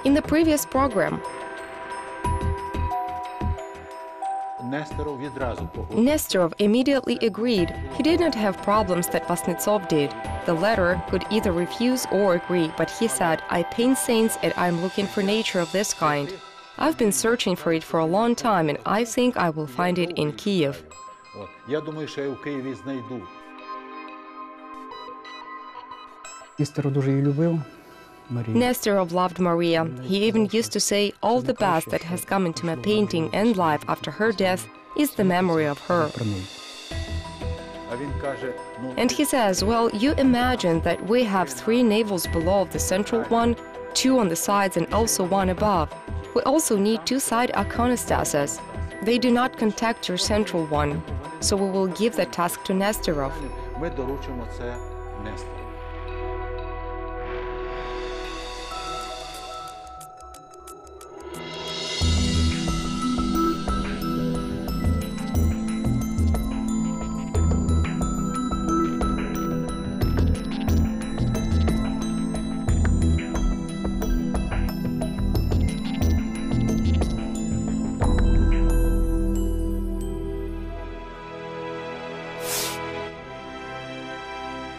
In the previous program, Nesterov immediately agreed. He did not have problems that Vasnetsov did. The latter could either refuse or agree, but he said, "I paint saints and I'm looking for nature of this kind. I've been searching for it for a long time and I think I will find it in Kyiv." Nesterov loved Maria. He even used to say, "All the best that has come into my painting and life after her death is the memory of her." And he says, "Well, you imagine that we have 3 navels below the central one, 2 on the sides and also 1 above. We also need 2 side iconostases. They do not contact your central one, so we will give that task to Nesterov."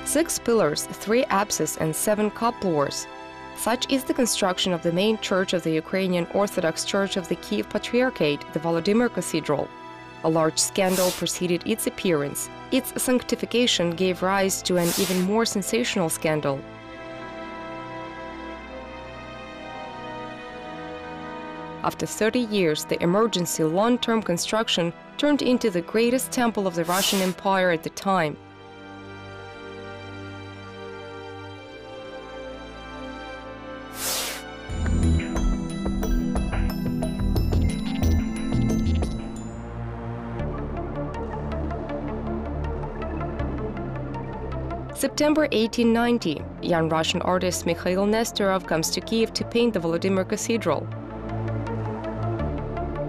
Six pillars, 3 apses and 7 cupolas. Such is the construction of the main church of the Ukrainian Orthodox Church of the Kyiv Patriarchate, the Volodymyr Cathedral. A large scandal preceded its appearance. Its sanctification gave rise to an even more sensational scandal. After 30 years, the emergency long-term construction turned into the greatest temple of the Russian Empire at the time. September 1890, young Russian artist Mikhail Nesterov comes to Kyiv to paint the Volodymyr Cathedral.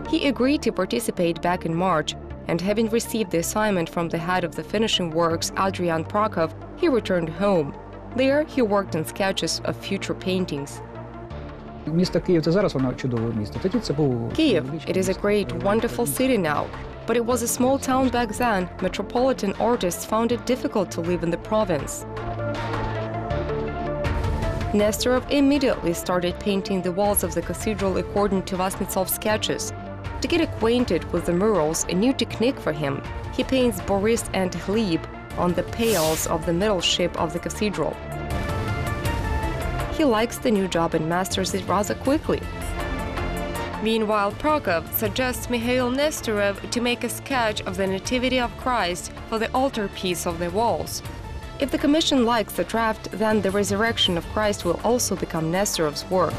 He agreed to participate back in March, and having received the assignment from the head of the finishing works, Adrian Prakhov, he returned home. There, he worked on sketches of future paintings. Kyiv, it is a great, wonderful city now. But it was a small town back then. Metropolitan artists found it difficult to live in the province. Nesterov immediately started painting the walls of the cathedral according to Vasnetsov's sketches. To get acquainted with the murals, a new technique for him, he paints Boris and Gleb on the pales of the middle ship of the cathedral. He likes the new job and masters it rather quickly. Meanwhile, Prakhov suggests Mikhail Nesterov to make a sketch of the Nativity of Christ for the altarpiece of the walls. If the commission likes the draft, then the resurrection of Christ will also become Nesterov's work.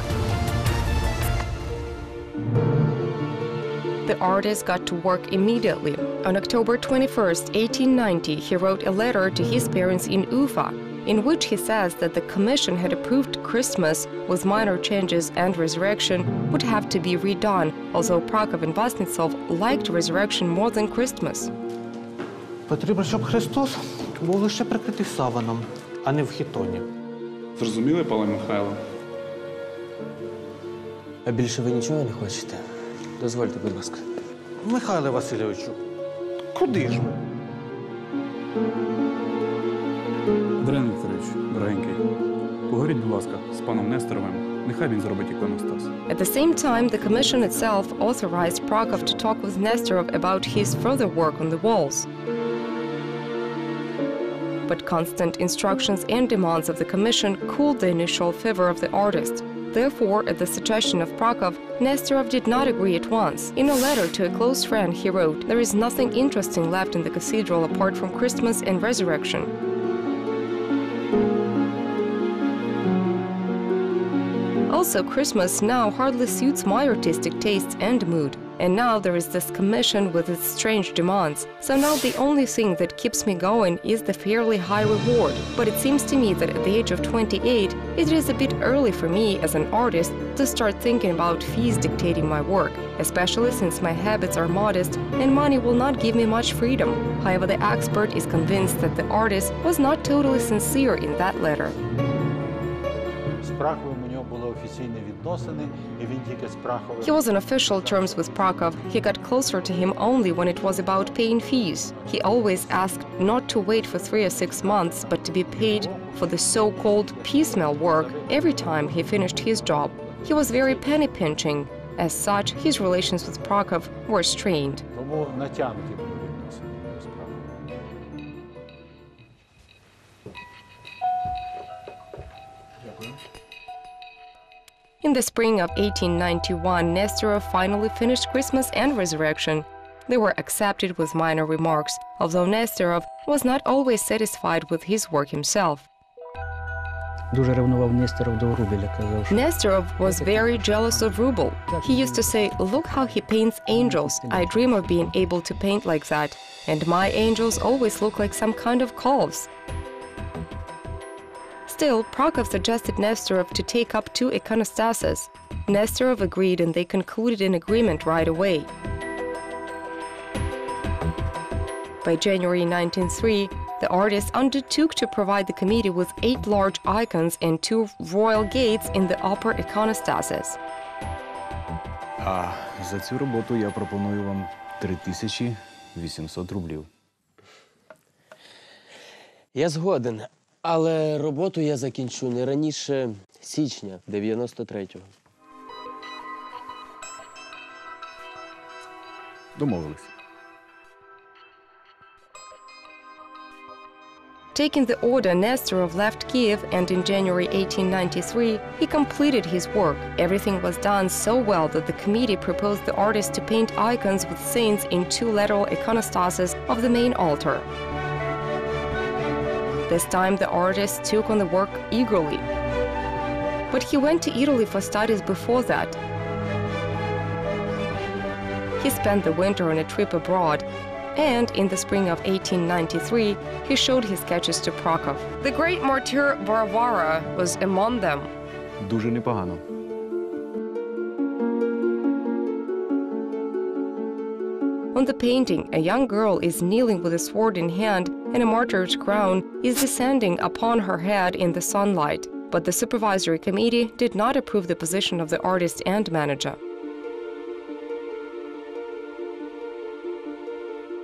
The artist got to work immediately. On October 21, 1890, he wrote a letter to his parents in Ufa, in which he says that the commission had approved Christmas with minor changes and resurrection would have to be redone, although Prakhov and Vasnetsov liked resurrection more than Christmas. Потрібно, щоб Христос був лише прикритий саваном, а не в хітоні. Зрозуміли, пане Михайло? А більше ви нічого не хочете? Дозвольте, будь ласка. Михайле Васильовичу, куди ж ми? Адриан Вікторович, дорогенький, поговоріть, будь ласка, з паном Несторовим. Нехай він зробить іконостас. At the same time, the commission itself authorized Prakhov to talk with Nesterov about his further work on the walls. But constant instructions and demands of the commission cooled the initial fervor of the artist. Therefore, at the suggestion of Prakhov, Nesterov did not agree at once. In a letter to a close friend, he wrote, "There is nothing interesting left in the cathedral apart from Christmas and resurrection." Also, Christmas now hardly suits my artistic tastes and mood. And now there is this commission with its strange demands. So now the only thing that keeps me going is the fairly high reward. But it seems to me that at the age of 28, it is a bit early for me as an artist to start thinking about fees dictating my work, especially since my habits are modest and money will not give me much freedom. However, the expert is convinced that the artist was not totally sincere in that letter. Праховим у нього були офіційні відносини, і він тільки з Праховим. He was on official terms with Prakhov. He got closer to him only when it was about paying fees. He always asked not to wait for 3 or 6 months, but to be paid for the so-called piecemeal work every time he finished his job. He was very penny-pinching. As such, his relations with Prakhov were strained. Тому натягнуті були відносини з Праховим. In the spring of 1891, Nesterov finally finished Christmas and Resurrection. They were accepted with minor remarks, although Nesterov was not always satisfied with his work himself. Дуже ревнував Нестеров до Врубеля, казав, що Nesterov was very jealous of Rubel. He used to say, "Look how he paints angels. I dream of being able to paint like that. And my angels always look like some kind of calves." Still, Prakhov suggested Nesterov to take up 2 iconostases. Nesterov agreed and they concluded an agreement right away. By January 1903, the artist undertook to provide the committee with 8 large icons and 2 royal gates in the upper iconostases. А за цю роботу я пропоную вам 3800 рублів. Я згоден, але роботу я закінчу не раніше січня 93-го. Домовились. Taking the order, Nesterov left Kyiv, and in January 1893, he completed his work. Everything was done so well that the committee proposed the artist to paint icons with saints in 2 lateral iconostases of the main altar. This time, the artist took on the work eagerly. But he went to Italy for studies before that. He spent the winter on a trip abroad, and in the spring of 1893, he showed his sketches to Prakhov. The great martyr Varvara was among them. Дуже непогано. On the painting, a young girl is kneeling with a sword in hand, and a martyr's crown is descending upon her head in the sunlight. But the supervisory committee did not approve the position of the artist and manager.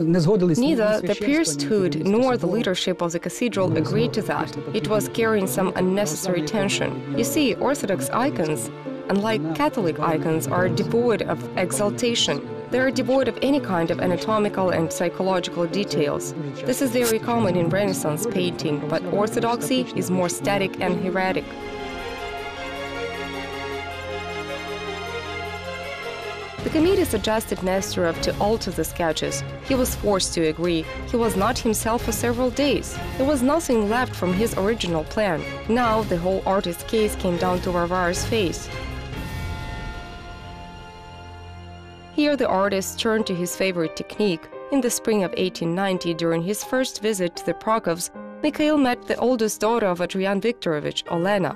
Neither the priesthood nor the leadership of the cathedral agreed to that. It was carrying some unnecessary tension. You see, Orthodox icons, unlike Catholic icons, are devoid of exaltation. They are devoid of any kind of anatomical and psychological details. This is very common in Renaissance painting, but Orthodoxy is more static and hieratic. The committee suggested Nesterov to alter the sketches. He was forced to agree. He was not himself for several days. There was nothing left from his original plan. Now the whole artist's case came down to Varvara's face. Here the artist turned to his favorite technique. In the spring of 1890, during his first visit to the Prakhovs, Mikhail met the oldest daughter of Adrian Viktorovich, Olena.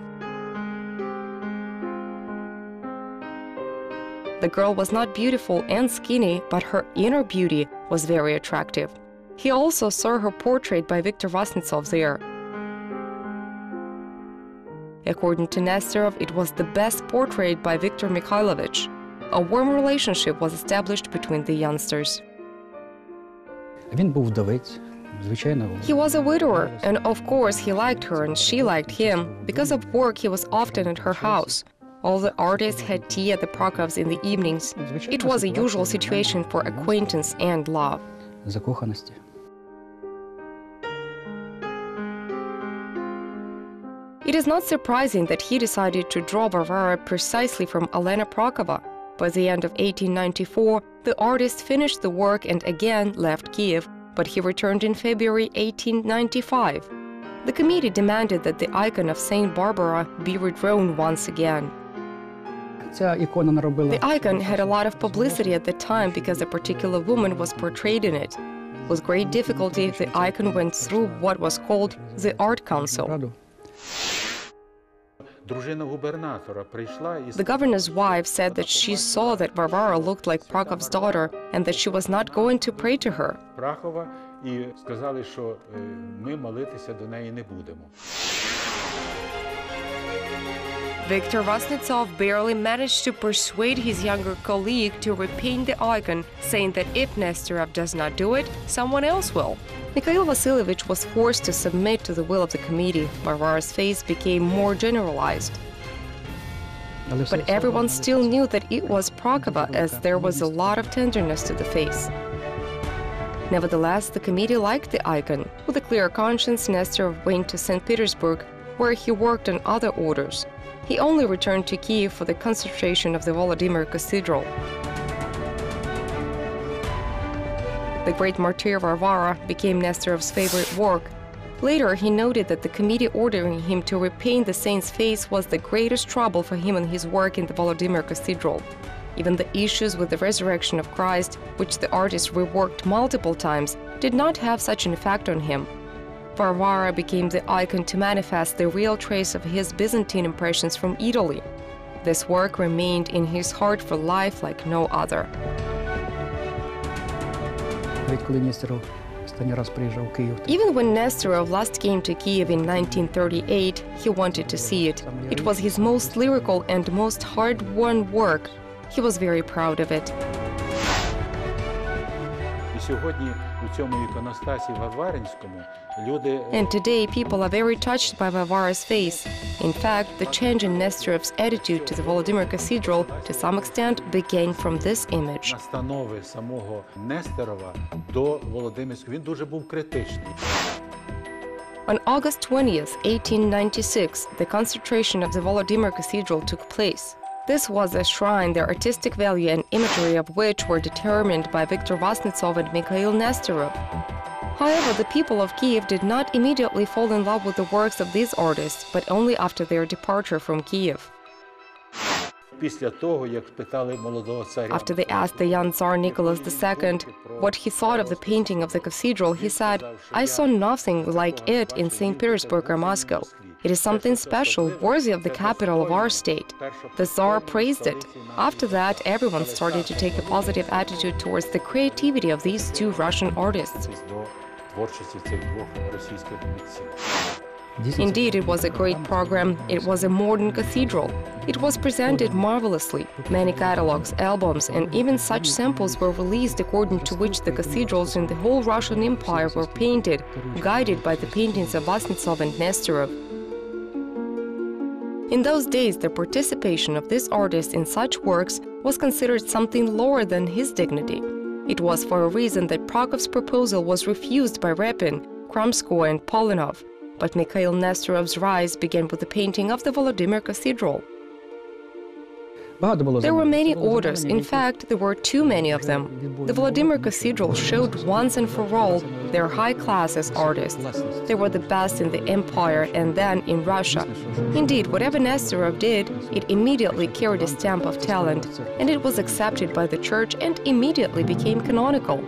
The girl was not beautiful and skinny, but her inner beauty was very attractive. He also saw her portrait by Viktor Vasnetsov there. According to Nesterov, it was the best portrait by Viktor Mikhailovich. A warm relationship was established between the youngsters. він був вдовець, звичайно. He was a widower, and of course he liked her and she liked him. Because of work, he was often at her house. All the artists had tea at the Prakhovs in the evenings. It was a usual situation for acquaintance and love. Закоханості. It is not surprising that he decided to draw Varvara precisely from Elena Prakhova. By the end of 1894, the artist finished the work and again left Kyiv, but he returned in February 1895. The committee demanded that the icon of Saint Barbara be redrawn once again. Ця ікона наробила. The icon had a lot of publicity at the time because a particular woman was portrayed in it. With great difficulty, the icon went through what was called the Art Council. Дружина губернатора прийшла і The governor's wife said that she saw that Varvara looked like Prakhov's daughter and that she was not going to pray to her. Прахова і сказали, що ми молитися до неї не будемо. Viktor Vasnetsov barely managed to persuade his younger colleague to repaint the icon, saying that if Nesterov does not do it, someone else will. Mikhail Vasilievich was forced to submit to the will of the committee. Varvara's face became more generalized. But everyone still knew that it was Prakhova, as there was a lot of tenderness to the face. Nevertheless, the committee liked the icon. With a clear conscience, Nesterov went to St. Petersburg, where he worked on other orders. He only returned to Kyiv for the consecration of the Volodymyr Cathedral. The Great Martyr Varvara became Nestorov's favorite work. Later, he noted that the committee ordering him to repaint the saint's face was the greatest trouble for him in his work in the Volodymyr Cathedral. Even the issues with the resurrection of Christ, which the artist reworked multiple times, did not have such an effect on him. Varvara became the icon to manifest the real trace of his Byzantine impressions from Italy. This work remained in his heart for life like no other. Even when Nesterov last came to Kyiv in 1938, he wanted to see it. It was his most lyrical and most hard-won work. He was very proud of it. І сьогодні у цьому іконостасі Варваринському люди And today, people are very touched by Varvara's face. In fact, the change in Nestorov's attitude to the Volodymyr Cathedral, to some extent, began from this image. настанови самого Нестерова до Володимирського. Він дуже був критичний. On August 20th, 1896, the consecration of the Volodymyr Cathedral took place. This was a shrine, the artistic value and imagery of which were determined by Viktor Vasnetsov and Mikhail Nesterov. However, the people of Kyiv did not immediately fall in love with the works of these artists, but only after their departure from Kyiv. Після того, як спитали молодого царя, After they asked the young Tsar Nicholas II what he thought of the painting of the cathedral, he said, "I saw nothing like it in St. Petersburg or Moscow. It is something special, worthy of the capital of our state." The Tsar praised it. After that, everyone started to take a positive attitude towards the creativity of these two Russian artists. до творчості цих двох російських митців. Indeed, it was a great program. It was a modern cathedral. It was presented marvelously. Many catalogs, albums, and even such samples were released according to which the cathedrals in the whole Russian Empire were painted, guided by the paintings of Vasnetsov and Nesterov. In those days, the participation of this artist in such works was considered something lower than his dignity. It was for a reason that Prakhov's proposal was refused by Repin, Kramsko, and Polinov. But Mikhail Nesterov's rise began with the painting of the Volodymyr Cathedral. There were many orders. In fact, there were too many of them. The Volodymyr Cathedral showed once and for all their high class as artists. They were the best in the empire and then in Russia. Indeed, whatever Nesterov did, it immediately carried a stamp of talent, and it was accepted by the church and immediately became canonical.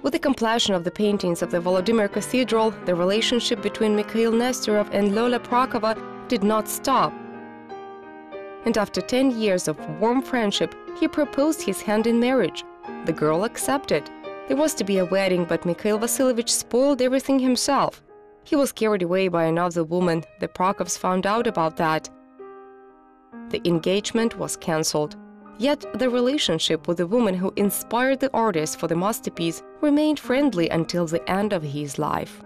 With the completion of the paintings of the Volodymyr Cathedral, the relationship between Mikhail Nesterov and Lola Prakhova did not stop. And after 10 years of warm friendship, he proposed his hand in marriage. The girl accepted. There was to be a wedding, but Mikhail Vasilievich spoiled everything himself. He was carried away by another woman. The Prakhovs found out about that. The engagement was cancelled. Yet the relationship with the woman who inspired the artist for the masterpiece remained friendly until the end of his life.